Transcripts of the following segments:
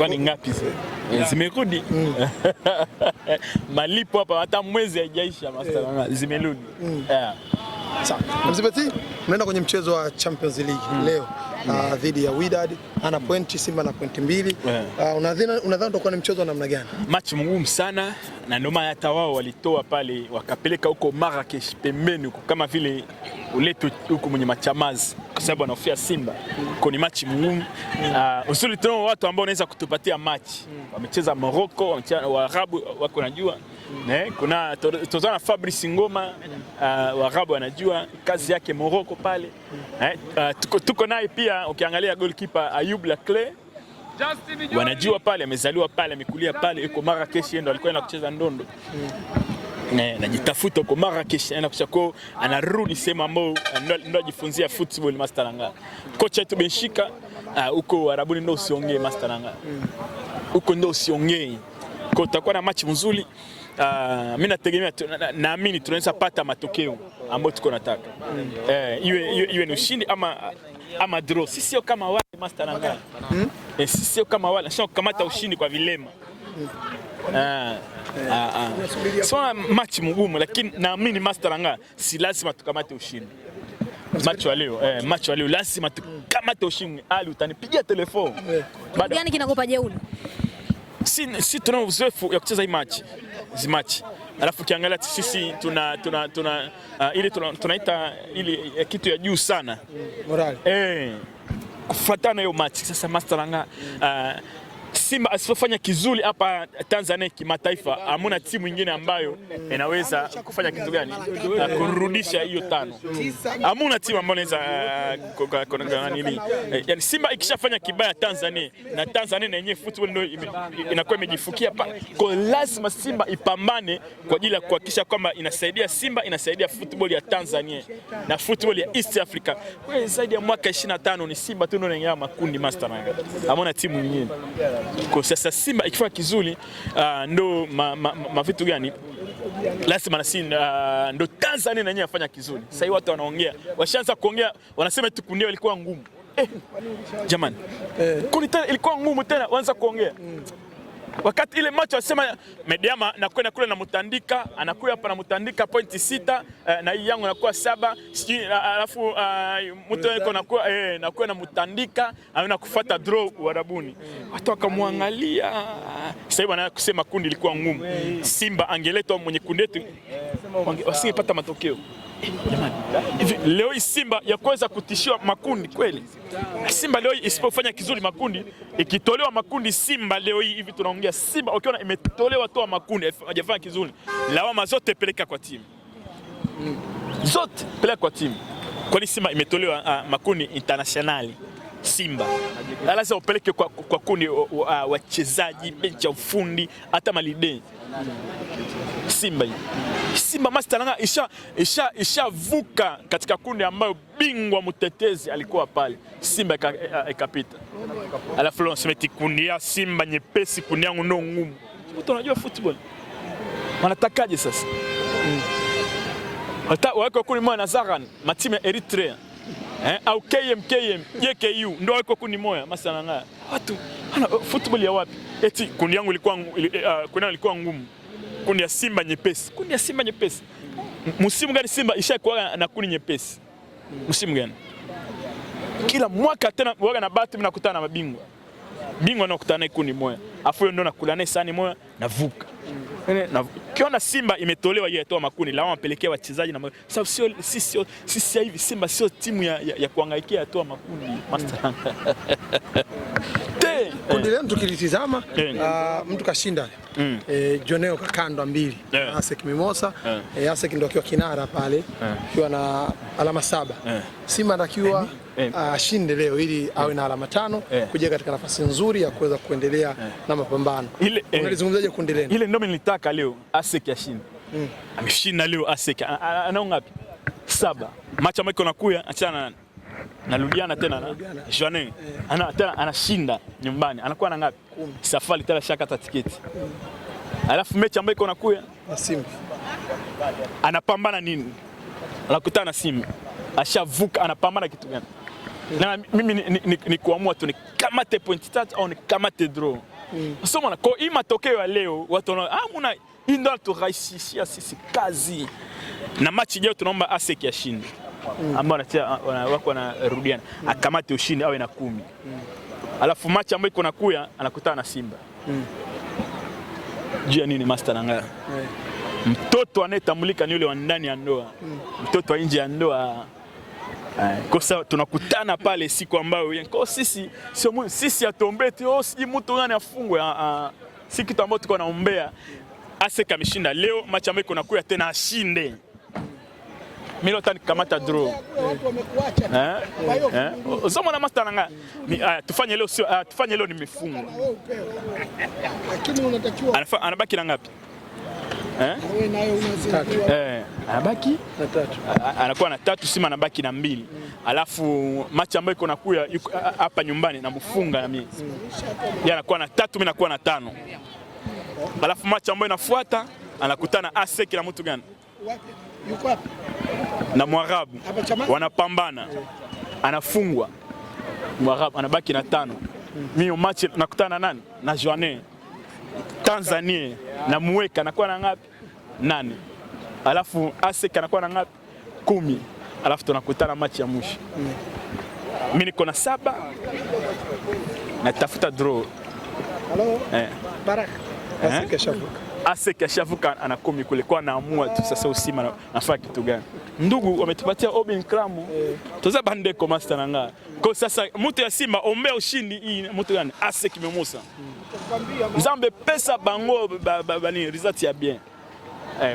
Kwani ngapi zimerudi? Malipo hapa hata mwezi haijaisha Master Langa zimerudi. Sawa. Mzibati, mnaenda kwenye mchezo wa Champions League leo dhidi ya Wydad, ana pointi, Simba na pointi 2. Unadhani utakuwa ni mchezo wa namna gani? Match mgumu sana na ndio maana hata wao walitoa pale wakapeleka huko Marrakech pembeni huko kama vile uleto huko mwenye machamazi kwa sababu anahofia Simba. Kwa ni match mgumu. Usuli tunao watu ambao wanaweza kutupatia match. Wamecheza Morocco, wamecheza Waarabu wako najua. Kuna tozana Fabrice Ngoma Waarabu wanajua kazi yake Morocco pale. Tuko naye pia ukiangalia goalkeeper Ayoub Laclé wanajua pale, amezaliwa pale, amekulia pale, yuko Marrakech, ndo alikuwa kucheza ndondo. Najitafuta huko Marrakech, anakushako anarudi sema ambao ndo ajifunzia football Master Langa. Kocha wetu Benshika huko Arabuni ndo usiongee Master Langa. Huko ndo usiongee. Kwa tutakuwa na match mzuri. Mimi nategemea naamini tunaweza pata matokeo ambayo tuko nataka. Iwe ni ushindi ama draw. Sisi sio kama wale Master Langa. Sisi sio kama wale, sio kukamata ushindi kwa vilema. Sio match mgumu lakini naamini Master Langa si lazima tukamate ushindi. Match wa leo lazima tukamate ushindi. Ali utanipigia telefoni. Baada gani kinakupa jeuri? Si tuna uzoefu ya kucheza hii match. Alafu kiangalia sisi tunaita ile kitu ya juu sana. Morale. Kufuatana hiyo match. Sasa Master Langa Simba asifanya kizuri hapa Tanzania kimataifa, hamuna timu nyingine ambayo inaweza kufanya kitu gani kurudisha hiyo 5. Hamuna timu ambayo inaweza nini. Yani Simba ikishafanya kibaya Tanzania na Tanzania na yenyewe football ndio inakuwa imejifukia pale. Kwa lazima Simba ipambane kwa ajili ya kuhakikisha kwamba inasaidia Simba, inasaidia football ya Tanzania na football ya East Africa. Kwa zaidi ya mwaka 25 ni Simba tu ndio inaingia makundi Master Langa. Hamuna timu nyingine. Kwa sasa Simba ikifanya kizuri ndo vitu gani lazima na Simba ndo Tanzania na yenyewe afanya kizuri. Sasa hivi watu wanaongea, washaanza kuongea, wanasema eti kundi ilikuwa ngumu. Jamani, kundi ilikuwa ngumu tena waanza kuongea. Wakati ile match wasema Mediama nakwenda kule na Mutandika, anakuja hapa na Mutandika pointi 6 na hii yangu inakuwa 7, alafu mtu yuko nakuwa na Mutandika anaenda kufuata draw Uarabuni. Watu wakamwangalia. Sasa hivi anaanza kusema kundi ilikuwa ngumu. Simba angeletwa mwenye kundi letu wasingepata matokeo. Jamani, leo Simba ya kuweza kutishiwa makundi kweli. Simba leo isipofanya kizuri makundi, ikitolewa makundi Simba leo hivi tunaongea Simba ukiona imetolewa toa makundi hajafanya kizuri, lawama zote peleka kwa timu. Zote peleka kwa timu. Kwani Simba imetolewa makundi internationali. Simba lazima upeleke kwa kundi wachezaji, benchi ya ufundi, hata malide. Simba Master Langa ishavuka katika kundi ambayo bingwa mtetezi alikuwa pale. Simba ikapita. Alafu leo nasema kundi ya Simba nyepesi, kundi yangu ndo ngumu. Mtu unajua football. Wanatakaje sasa? Wako kundi moja na Zaran, matimu ya Eritrea. Au KM, JKU ndio wako kundi moja Master Langa. Watu football ya wapi? Eti kundi yangu ilikuwa ngumu. Kundi ya Simba nyepesi. Kundi ya Simba nyepesi. Msimu gani Simba ishakuwa na kundi nyepesi? Msimu gani? Kila mwaka tena waga na bahati mnakutana na mabingwa. Bingwa anakutana na kundi moja. Afu hiyo ndio nakula naye sani moja navuka. Kiona Simba imetolewa hiyo toa makundi, la wapelekea wachezaji na sababu sisi hivi Simba sio timu ya kuhangaikia toa makundi Master Langa. Kundi leo tukilitizama mtu kashinda. Joneo kakandwa 2. Asek Mimosa, Asek ndio akiwa kinara pale akiwa na alama 7. Simba anatakiwa ashinde leo ili awe na alama 5 kuja katika nafasi nzuri ya kuweza kuendelea na mapambano. Unalizungumzaje kundi leo? Ile ndio nilitaka leo Asek ashinde. Ameshinda leo Asek. Ana ngapi? 7. Macha mko nakuya achana narudiana tena na Joanne. Tena anashinda nyumbani. Anakuwa na ngapi? Safari tena shakata tiketi. Alafu mechi ambayo iko nakuya na Simba. Anapambana nini? Anakutana na Simba. Ashavuka anapambana kitu gani? Na mimi ni kuamua tu ni kamate point 3 au ni kamate draw. Soma kwa hii matokeo ya leo watu muna hii ndio turahisishia sisi kazi. Na match leo tunaomba ASEC ashinde. Ambao wako wanarudiana. Akamate ushindi awe na 10. Alafu match ambayo iko nakuya anakutana na Simba. Jua nini Master Nanga? Mtoto anayetambulika ni yule wa ndani ya ndoa. Mtoto wa nje ya ndoa. Kwa sababu tunakutana pale siku ambayo kwa sisi atuombe tu siji mtu gani afungwe si kitu ambacho tuko naombea. ASEC ameshinda leo, match ambayo iko nakuya tena ashinde. Mimi leo kamata draw. Watu wamekuacha. Somo na Master Nanga. Tufanye leo sio tufanye leo nimefungwa. Lakini unatakiwa anabaki na ngapi? Wewe nayo unazidi. Anabaki na 3. Anakuwa na 3, Simba anabaki na 2. Alafu match ambayo iko nakuya hapa nyumbani namfunga na mimi. Yeye anakuwa na 3, mimi nakuwa na 5. Alafu match ambayo inafuata anakutana ASEC na mtu gani? Yuko wapi? Na Mwarabu. Wanapambana. Anafungwa. Mwarabu anabaki na 5. Mimi match nakutana na nani? Na Joanne. Tanzania na Muweka anakuwa na ngapi? 8. Alafu ASEC anakuwa na ngapi? 10. Alafu tunakutana match ya mwisho. Mimi niko na 7. Natafuta draw. Hello. Baraka. ASEC shavuka. ASEC shavuka ana 10 kule kwa naamua tu sasa usima nafaa kitu gani. Ndugu wametupatia Obin Kramo. Tuza bandeko Master Nanga. Kwa sasa mtu ya Simba ombea ushindi hii mtu gani? ASEC Mimosa. Nzambe pesa bango bani result ya bien.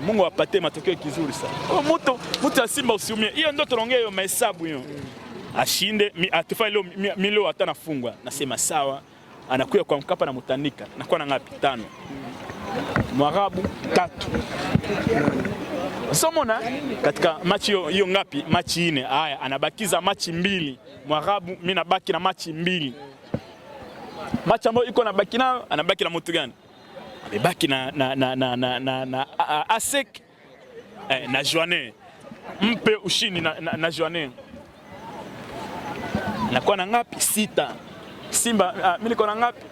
Mungu apate matokeo kizuri sana. Mtu ya Simba usiumie. Hiyo ndio tunaongea hiyo mahesabu hiyo. Ashinde atufanye leo mimi hata nafungwa. Nasema sawa. Anakuja kwa Mkapa na Mutandika. Nakuwa na ngapi? 5. Mwarabu 3. Somona katika machi hiyo ngapi? Machi 4. Haya anabakiza machi 2. Mwarabu mimi nabaki na machi 2. Machi ambayo iko nabaki nayo anabaki na mtu gani? Amebaki na ASEC na Joanne. Mpe ushindi na Joanne. Nakuwa na ngapi? 6. Simba mimi niko na ngapi?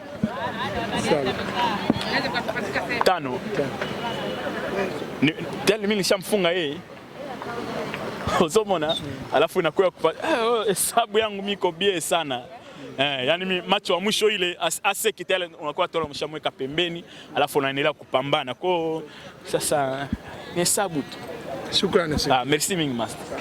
5. Mimi nishamfunga yeye. Uzomona alafu inakuwa hesabu yangu miko bie sana. Yani mimi macho wa mwisho ile ASEC tele unakuwa tola mshamweka pembeni alafu unaendelea kupambana. Kwa sasa ni hesabu tu. Shukrani sana. Merci mingi Master.